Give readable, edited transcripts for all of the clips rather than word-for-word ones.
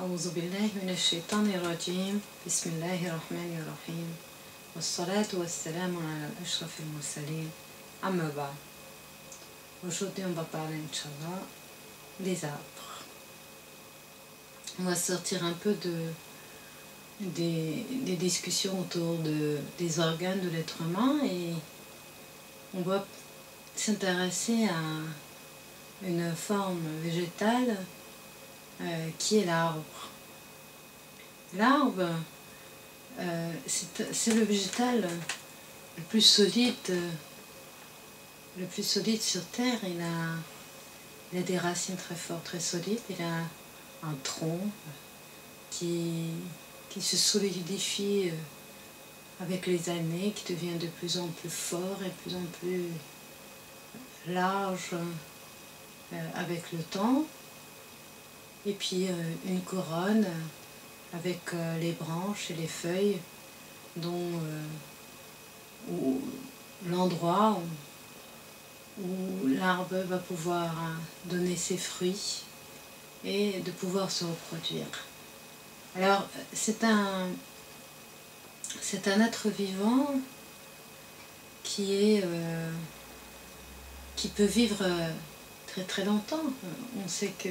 أعوذ بالله من الشيطان الرجيم بسم الله الرحمن الرحيم والصلاة والسلام على الأشرف المرسلين أما بعد. Aujourd'hui on va parler, Inch'Allah, des arbres. On va sortir un peu des discussions autour des organes de l'être humain et on va s'intéresser à une forme végétale qui est l'arbre. L'arbre, c'est le végétal le plus solide sur Terre. Il a des racines très fortes, très solides. Il a un tronc qui se solidifie avec les années, qui devient de plus en plus fort et de plus en plus large avec le temps. Et puis une couronne avec les branches et les feuilles dont l'endroit où l'arbre va pouvoir donner ses fruits et de pouvoir se reproduire. Alors c'est un être vivant qui peut vivre très très longtemps. On sait que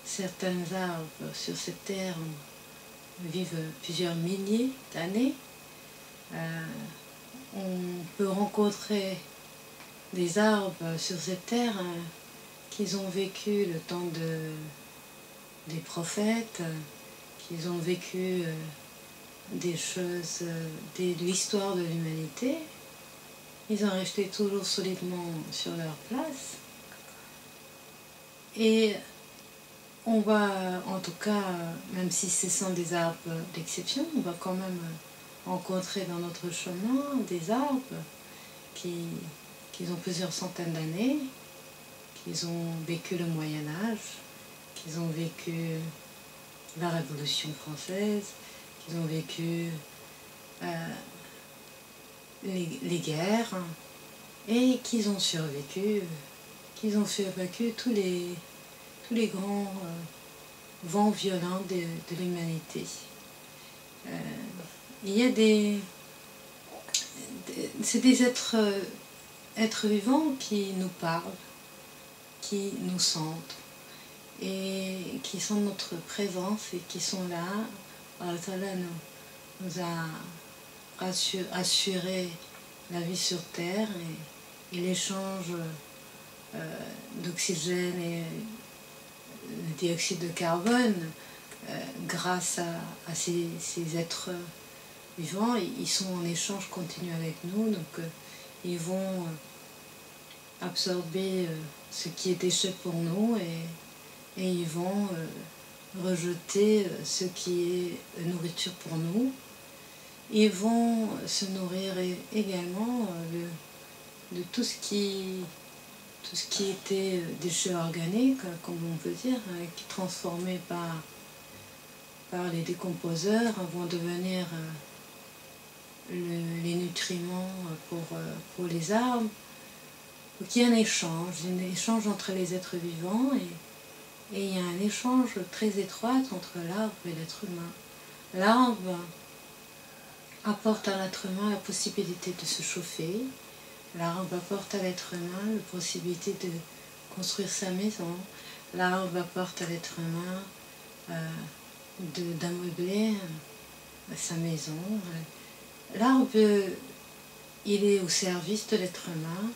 certains arbres sur cette terre vivent plusieurs milliers d'années. On peut rencontrer des arbres sur cette terre qui ont vécu le temps des prophètes, qui ont vécu des choses de l'histoire de l'humanité. Ils ont resté toujours solidement sur leur place. Et on va, en tout cas, même si ce sont des arbres d'exception, on va quand même rencontrer dans notre chemin des arbres qui ont plusieurs centaines d'années, qui ont vécu le Moyen-Âge, qui ont vécu la Révolution française, qui ont vécu les guerres et qui ont survécu tous les grands vents violents de l'humanité. Il y a c'est des êtres vivants qui nous parlent, qui nous sentent et qui sont notre présence et qui sont là. Allah nous a assuré la vie sur Terre et l'échange d'oxygène et le dioxyde de carbone grâce à ces êtres vivants. Ils sont en échange continu avec nous, donc ils vont absorber ce qui est déchet pour nous et ils vont rejeter ce qui est nourriture pour nous. Ils vont se nourrir également de tout ce qui était déchets organiques, comme on peut dire, qui transformés par les décomposeurs vont devenir les nutriments pour les arbres. Donc il y a un échange entre les êtres vivants et il y a un échange très étroit entre l'arbre et l'être humain. L'arbre apporte à l'être humain la possibilité de se chauffer. L'arbre apporte à l'être humain la possibilité de construire sa maison. L'arbre apporte à l'être humain d'ameubler sa maison. L'arbre, il est au service de l'être humain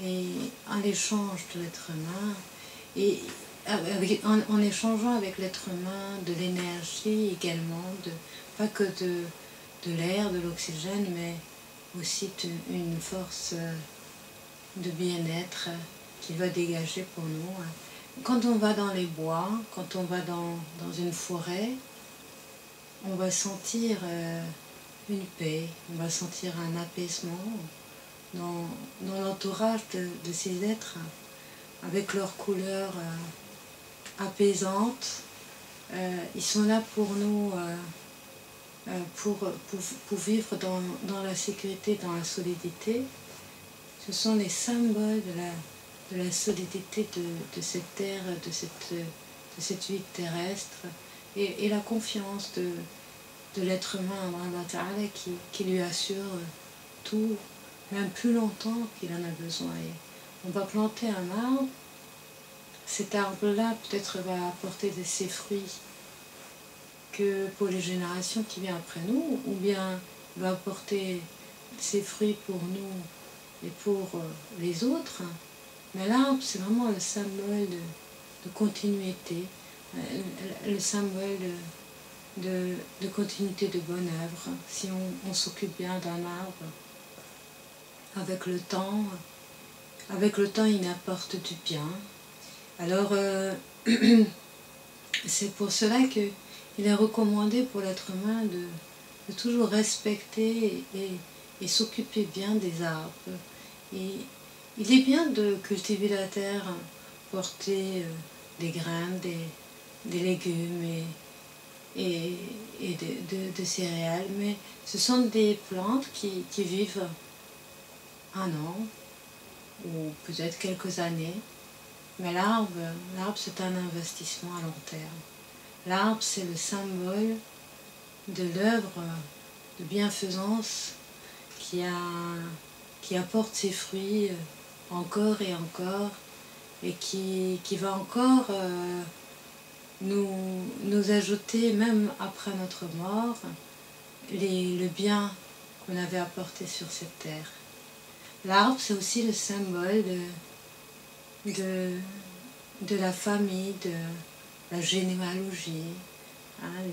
et en échange de l'être humain et en échangeant avec l'être humain de l'énergie également, pas que de l'air, de l'oxygène, mais aussi une force de bien-être qu'il va dégager pour nous. Quand on va dans les bois, quand on va dans une forêt, on va sentir une paix, on va sentir un apaisement dans l'entourage de ces êtres, avec leurs couleurs apaisantes. Ils sont là pour nous, pour vivre dans la sécurité, dans la solidité. Ce sont les symboles de la solidité de cette terre, de cette vie terrestre et la confiance de l'être humain en Allah Ta'ala qui lui assure tout, même plus longtemps qu'il en a besoin. Et on va planter un arbre, cet arbre-là peut-être va apporter ses fruits que pour les générations qui viennent après nous, ou bien va apporter ses fruits pour nous et pour les autres. Mais l'arbre, c'est vraiment le symbole de continuité, le symbole de continuité de bonne œuvre. Si on s'occupe bien d'un arbre, avec le temps, il apporte du bien. Alors, c'est pour cela qu'il est recommandé pour l'être humain de toujours respecter et s'occuper bien des arbres. Et il est bien de cultiver la terre, porter des graines, des légumes et de céréales, mais ce sont des plantes qui vivent un an ou peut-être quelques années. Mais l'arbre c'est un investissement à long terme. L'arbre, c'est le symbole de l'œuvre de bienfaisance qui apporte ses fruits encore et encore, et qui va encore nous ajouter, même après notre mort, le bien qu'on avait apporté sur cette terre. L'arbre, c'est aussi le symbole de la famille, de la généalogie, hein,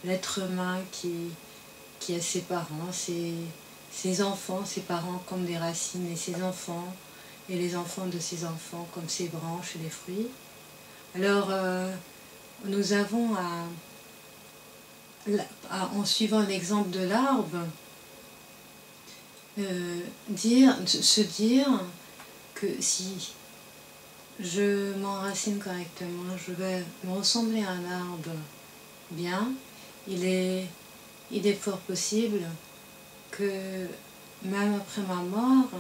l'être humain qui a ses parents, ses enfants, ses parents comme des racines, et ses enfants, et les enfants de ses enfants comme ses branches et les fruits. Alors, nous avons en suivant l'exemple de l'arbre, se dire que si je m'enracine correctement, je vais me ressembler à un arbre bien, il est fort possible que même après ma mort,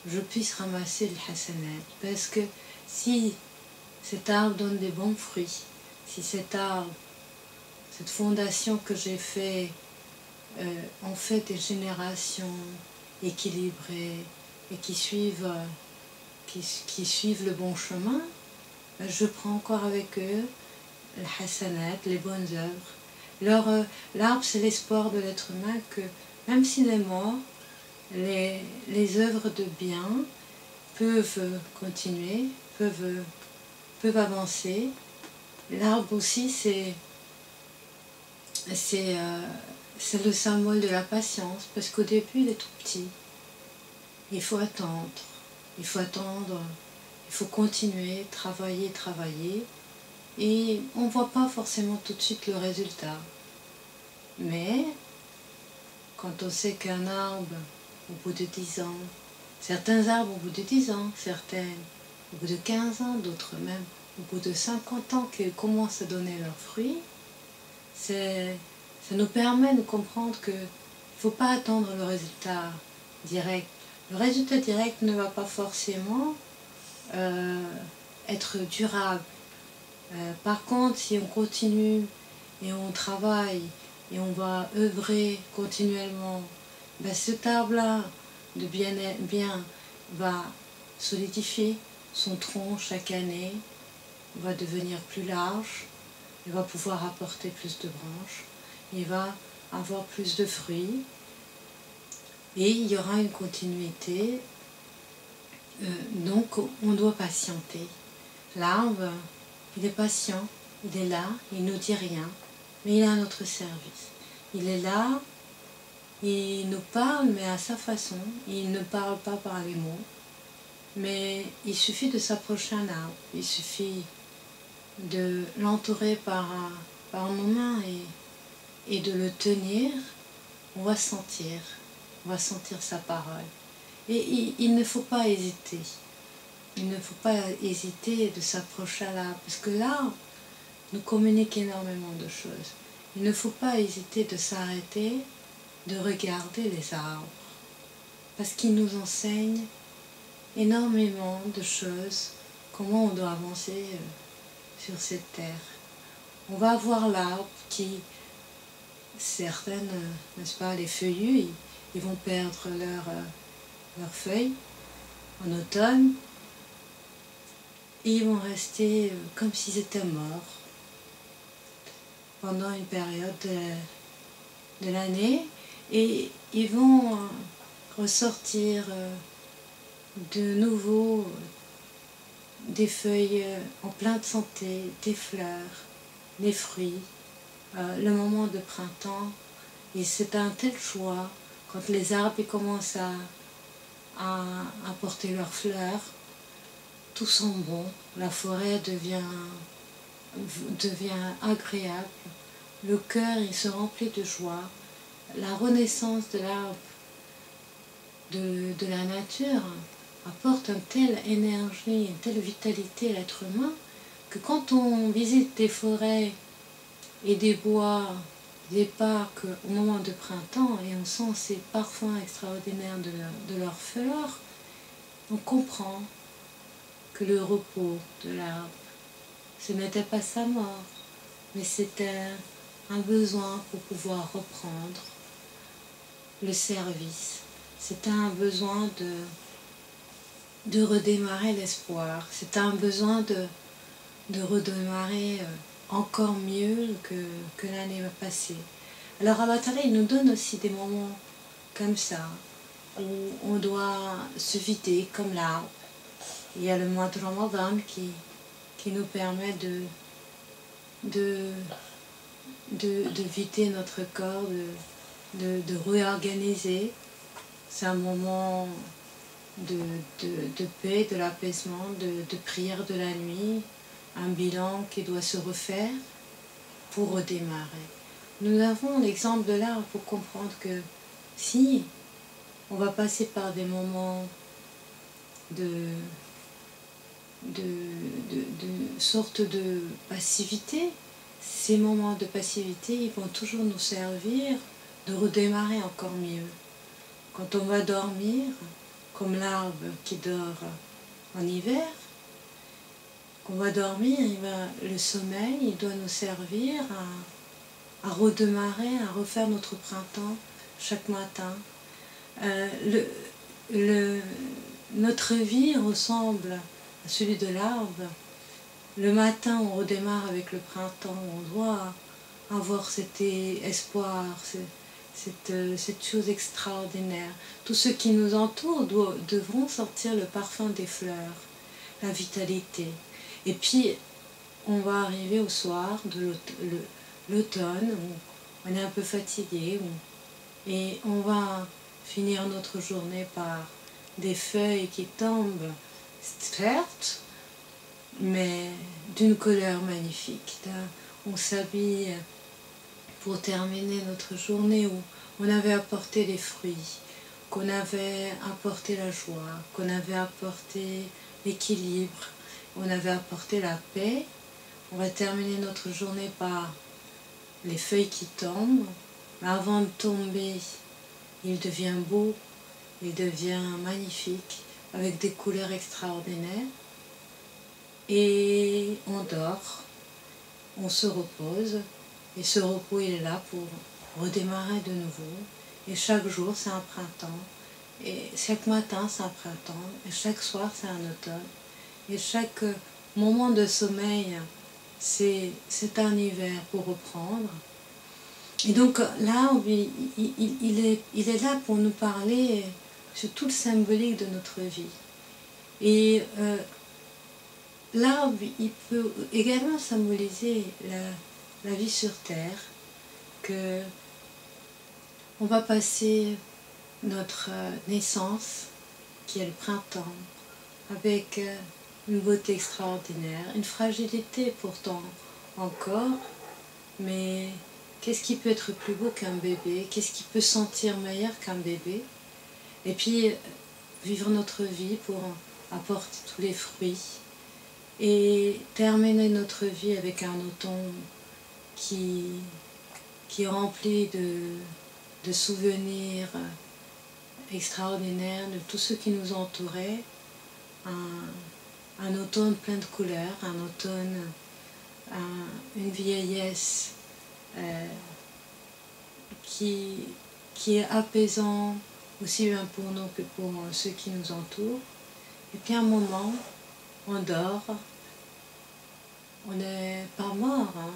je puisse ramasser le hasanat. Parce que si cet arbre donne des bons fruits, si cet arbre, cette fondation que j'ai fait, en fait des générations équilibrées et qui suivent le bon chemin, je prends encore avec eux le hasanat, les bonnes œuvres. Alors, l'arbre, c'est l'espoir de l'être humain que, même s'il est mort, les œuvres de bien peuvent continuer, peuvent avancer. L'arbre aussi, c'est le symbole de la patience, parce qu'au début, il est tout petit. Il faut attendre, il faut continuer, travailler, et on ne voit pas forcément tout de suite le résultat. Mais quand on sait qu'un arbre, au bout de 10 ans, certains arbres au bout de 10 ans, certains au bout de 15 ans, d'autres même au bout de 50 ans qu'ils commencent à donner leurs fruits, ça nous permet de comprendre qu'il ne faut pas attendre le résultat direct. Le résultat direct ne va pas forcément être durable. Par contre, si on continue et on travaille et on va œuvrer continuellement, ben cet arbre-là de bien va solidifier son tronc chaque année, va devenir plus large, il va pouvoir apporter plus de branches, il va avoir plus de fruits et il y aura une continuité. Donc on doit patienter. L'arbre, il est patient, il est là, il ne nous dit rien, mais il est à notre service. Il est là, il nous parle, mais à sa façon. Il ne parle pas par les mots, mais il suffit de s'approcher d'un arbre, il suffit de l'entourer par nos mains et de le tenir. On va sentir sa parole. Et il ne faut pas hésiter. Il ne faut pas hésiter de s'approcher à l'arbre, parce que l'arbre nous communique énormément de choses. Il ne faut pas hésiter de s'arrêter, de regarder les arbres, parce qu'ils nous enseignent énormément de choses, comment on doit avancer sur cette terre. on va avoir l'arbre qui, certaines, n'est-ce pas, les feuillus, ils vont perdre leurs feuilles en automne, et ils vont rester comme s'ils étaient morts pendant une période de l'année, et ils vont ressortir de nouveau des feuilles en pleine santé, des fleurs, des fruits, le moment de printemps. Et c'est un tel joie quand les arbres commencent à porter leurs fleurs, tout sent bon, la forêt devient agréable, le cœur il se remplit de joie, la renaissance de l'arbre, de la nature apporte une telle énergie, une telle vitalité à l'être humain que quand on visite des forêts et des bois, des parcs au moment de printemps et on sent ces parfums extraordinaires de leurs fleurs, on comprend que le repos de l'arbre, ce n'était pas sa mort, mais c'était un besoin pour pouvoir reprendre le service. C'était un besoin de redémarrer l'espoir. C'était un besoin de redémarrer encore mieux que l'année passée. Alors Avatara, il nous donne aussi des moments comme ça, où on doit se vider comme l'arbre. Il y a le mois de Ramadan qui nous permet de vider notre corps, de réorganiser. C'est un moment de paix, de l'apaisement, de prière de la nuit, un bilan qui doit se refaire pour redémarrer. Nous avons l'exemple de l'arbre pour comprendre que si on va passer par des moments de sorte de passivité, ces moments de passivité, ils vont toujours nous servir de redémarrer encore mieux. Quand on va dormir, comme l'arbre qui dort en hiver, qu'on va dormir, le sommeil, il doit nous servir à redémarrer, à refaire notre printemps chaque matin. Notre vie ressemble à celui de l'arbre. Le matin, on redémarre avec le printemps, on doit avoir cet espoir, cette chose extraordinaire. Tous ceux qui nous entourent devront sortir le parfum des fleurs, la vitalité. Et puis, on va arriver au soir de l'automne, où on est un peu fatigué, et on va finir notre journée par des feuilles qui tombent, certes, mais d'une couleur magnifique. On s'habille pour terminer notre journée où on avait apporté les fruits, qu'on avait apporté la joie, qu'on avait apporté l'équilibre, on avait apporté la paix. On va terminer notre journée par les feuilles qui tombent, mais avant de tomber, il devient beau, il devient magnifique, avec des couleurs extraordinaires. Et on dort, on se repose, et ce repos il est là pour redémarrer de nouveau. Et chaque jour c'est un printemps, et chaque matin c'est un printemps, et chaque soir c'est un automne, et chaque moment de sommeil c'est un hiver pour reprendre. Et donc l'arbre il est là pour nous parler sur tout le symbolique de notre vie. Et l'arbre, il peut également symboliser la vie sur Terre, que on va passer notre naissance, qui est le printemps, avec une beauté extraordinaire, une fragilité pourtant encore, mais qu'est-ce qui peut être plus beau qu'un bébé? Qu'est-ce qui peut sentir meilleur qu'un bébé? Et puis, vivre notre vie pour apporter tous les fruits, et terminer notre vie avec un automne qui est rempli de souvenirs extraordinaires de tous ceux qui nous entouraient. Un automne plein de couleurs, un automne une vieillesse qui est apaisant aussi bien pour nous que pour ceux qui nous entourent. Et puis à un moment, on dort, on n'est pas mort, hein.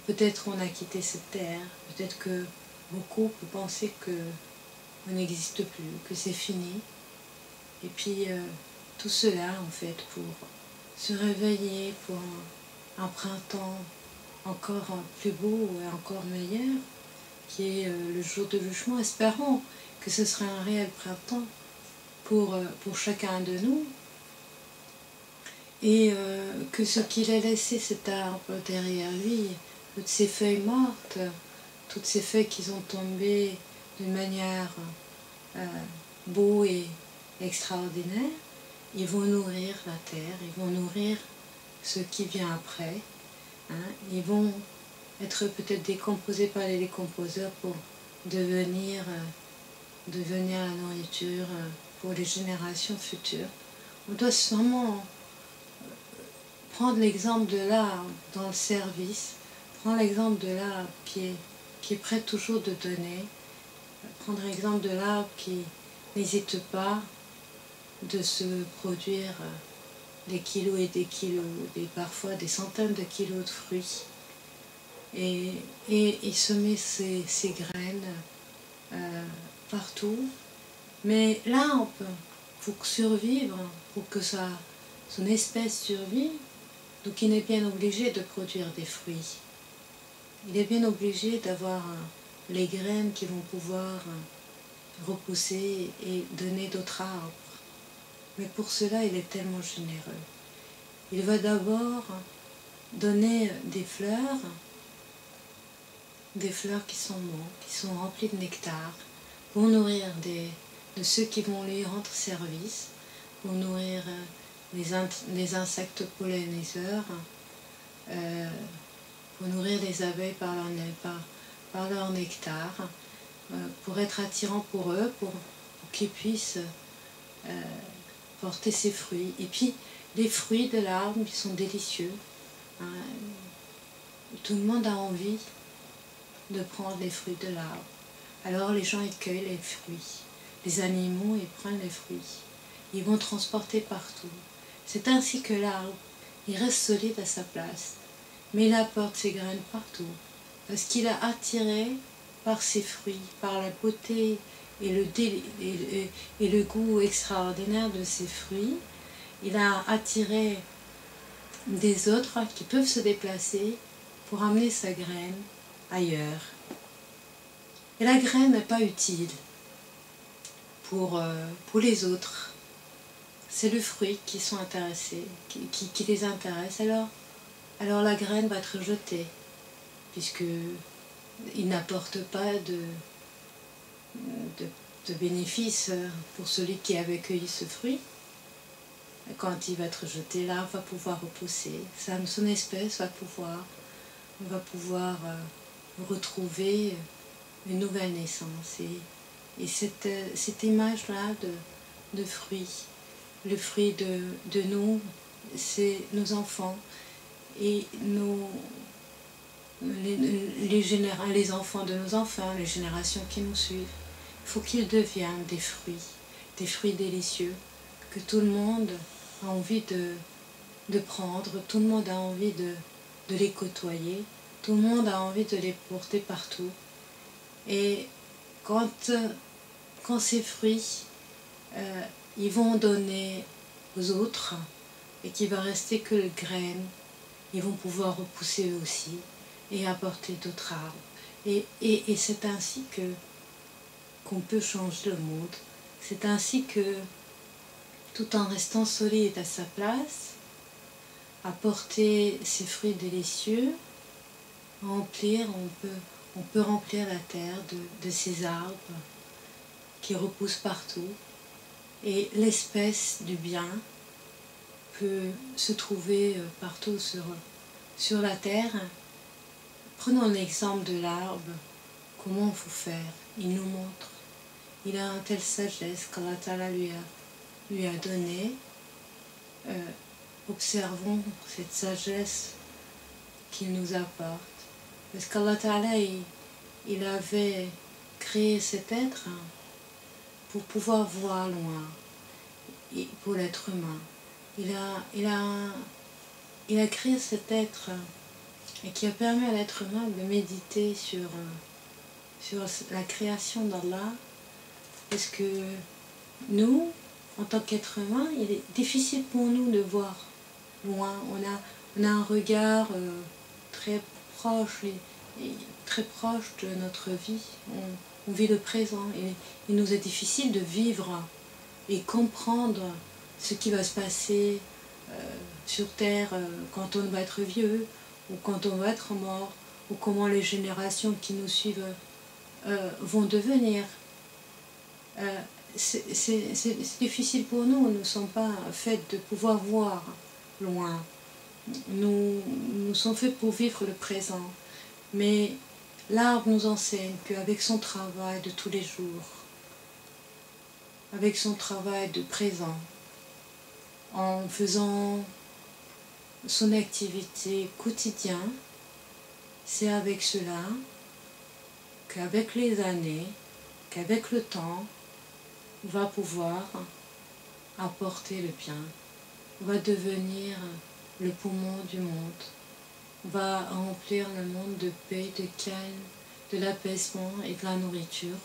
Peut-être on a quitté cette terre, peut-être que beaucoup peuvent penser qu'on n'existe plus, que c'est fini. Et puis tout cela en fait pour se réveiller pour un printemps encore plus beau et encore meilleur, qui est le jour de jugement. Espérons que ce sera un réel printemps pour chacun de nous, et que ce qu'il a laissé, cet arbre derrière lui, toutes ces feuilles mortes, toutes ces feuilles qui sont tombées d'une manière beau et extraordinaire, ils vont nourrir la terre, ils vont nourrir ce qui vient après, hein. Ils vont être peut-être décomposés par les décomposeurs pour devenir la nourriture pour les générations futures. On doit vraiment prendre l'exemple de l'arbre dans le service, prendre l'exemple de l'arbre qui est prêt toujours de donner, prendre l'exemple de l'arbre qui n'hésite pas de se produire des kilos et des kilos, et parfois des centaines de kilos de fruits, et semer ses graines partout. Mais l'arbre, pour survivre, pour que son espèce survive, donc il est bien obligé de produire des fruits. Il est bien obligé d'avoir les graines qui vont pouvoir repousser et donner d'autres arbres. Mais pour cela, il est tellement généreux. Il va d'abord donner des fleurs qui sont bonnes, qui sont remplies de nectar, pour nourrir de ceux qui vont lui rendre service, pour nourrir les insectes polliniseurs, pour nourrir les abeilles par leur nectar, pour être attirant pour eux, pour qu'ils puissent porter ses fruits. Et puis les fruits de l'arbre qui sont délicieux, hein. Tout le monde a envie de prendre les fruits de l'arbre. Alors les gens ils cueillent les fruits, les animaux ils prennent les fruits, ils vont transporter partout. C'est ainsi que l'arbre il reste solide à sa place, mais il apporte ses graines partout, parce qu'il a attiré par ses fruits, par la beauté et le goût extraordinaire de ses fruits, il a attiré des autres qui peuvent se déplacer pour amener sa graine ailleurs. Et la graine n'est pas utile pour les autres. C'est le fruit qui sont intéressés, qui les intéresse. Alors la graine va être jetée, puisqu'il n'apporte pas de bénéfice pour celui qui avait cueilli ce fruit. Quand il va être jeté, l'arbre va pouvoir repousser. Son espèce va pouvoir retrouver une nouvelle naissance. Et cette image-là de fruits, le fruit de nous, c'est nos enfants et les enfants de nos enfants, les générations qui nous suivent. Il faut qu'ils deviennent des fruits délicieux, que tout le monde a envie de prendre, tout le monde a envie de les côtoyer, tout le monde a envie de les porter partout. Et quand ces fruits ils vont donner aux autres et qu'il va rester que les graines, ils vont pouvoir repousser eux aussi et apporter d'autres arbres. Et c'est ainsi qu'on peut changer le monde. C'est ainsi que, tout en restant solide à sa place, apporter ces fruits délicieux, on peut remplir la terre de ces arbres qui repoussent partout, et l'espèce du bien peut se trouver partout sur la terre. Prenons l'exemple de l'arbre. Comment il faut faire? Il nous montre. Il a une telle sagesse qu'Allah Ta'ala lui a donné. Observons cette sagesse qu'il nous apporte. Parce qu'Allah Ta'ala, il avait créé cet être pour pouvoir voir loin, et pour l'être humain. Il a créé cet être et qui a permis à l'être humain de méditer sur la création d'Allah, parce que nous, en tant qu'être humain, il est difficile pour nous de voir loin. On a un regard très proche et très proche de notre vie. On vit le présent et il nous est difficile de vivre et comprendre ce qui va se passer sur Terre quand on va être vieux ou quand on va être mort, ou comment les générations qui nous suivent vont devenir. C'est difficile pour nous, nous ne sommes pas faits de pouvoir voir loin. Nous sommes faits pour vivre le présent. Mais l'arbre nous enseigne qu'avec son travail de tous les jours, avec son travail de présent, en faisant son activité quotidienne, c'est avec cela qu'avec les années, qu'avec le temps, on va pouvoir apporter le bien. On va devenir le poumon du monde. On va remplir le monde de paix, de calme, de l'apaisement et de la nourriture.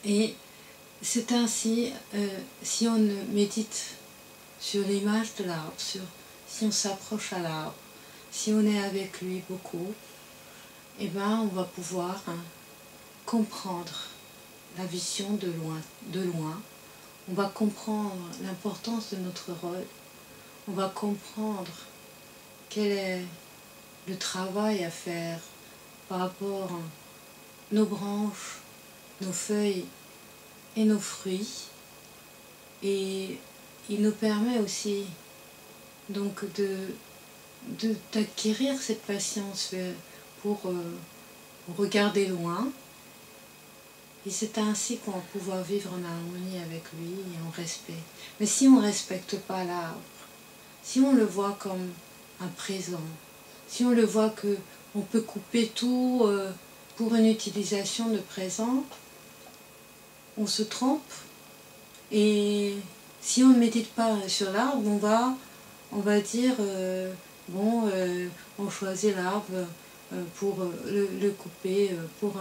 Et c'est ainsi, si on médite sur l'image de l'arbre, si on s'approche à l'arbre, si on est avec lui beaucoup, eh ben on va pouvoir comprendre la vision de loin. On va comprendre l'importance de notre rôle. On va comprendre quel est le travail à faire par rapport à nos branches, nos feuilles et nos fruits. Et il nous permet aussi donc d'acquérir cette patience pour regarder loin. Et c'est ainsi qu'on va pouvoir vivre en harmonie avec lui et en respect. Mais si on ne respecte pas l'arbre, si on le voit comme un présent, si on le voit qu'on peut couper tout pour une utilisation de présent, on se trompe. Et si on ne médite pas sur l'arbre, on va dire, on choisit l'arbre pour le couper pour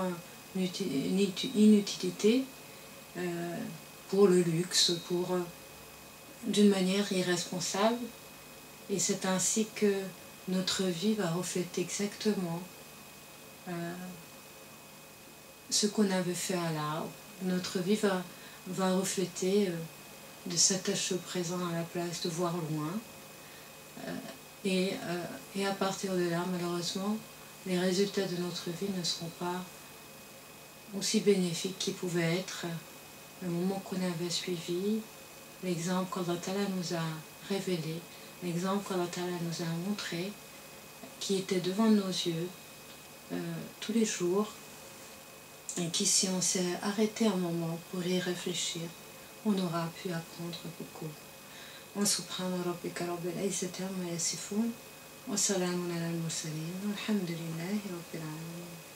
une inutilité, pour le luxe, d'une manière irresponsable. Et c'est ainsi que notre vie va refléter exactement ce qu'on avait fait à l'arbre. Notre vie va refléter de s'attacher au présent à la place de voir loin. Et à partir de là, malheureusement, les résultats de notre vie ne seront pas aussi bénéfiques qu'ils pouvaient être le moment qu'on avait suivi, l'exemple qu'Allah Ta'ala nous a révélé, l'exemple qu'Allah Ta'ala nous a montré, qui était devant nos yeux tous les jours, et qui, si on s'est arrêté un moment pour y réfléchir, on aura pu apprendre beaucoup. Wa subhana rabbika rabbil izzati amma yasifun wa salamun ala al mursalin walhamdulillahi rabbil alamin.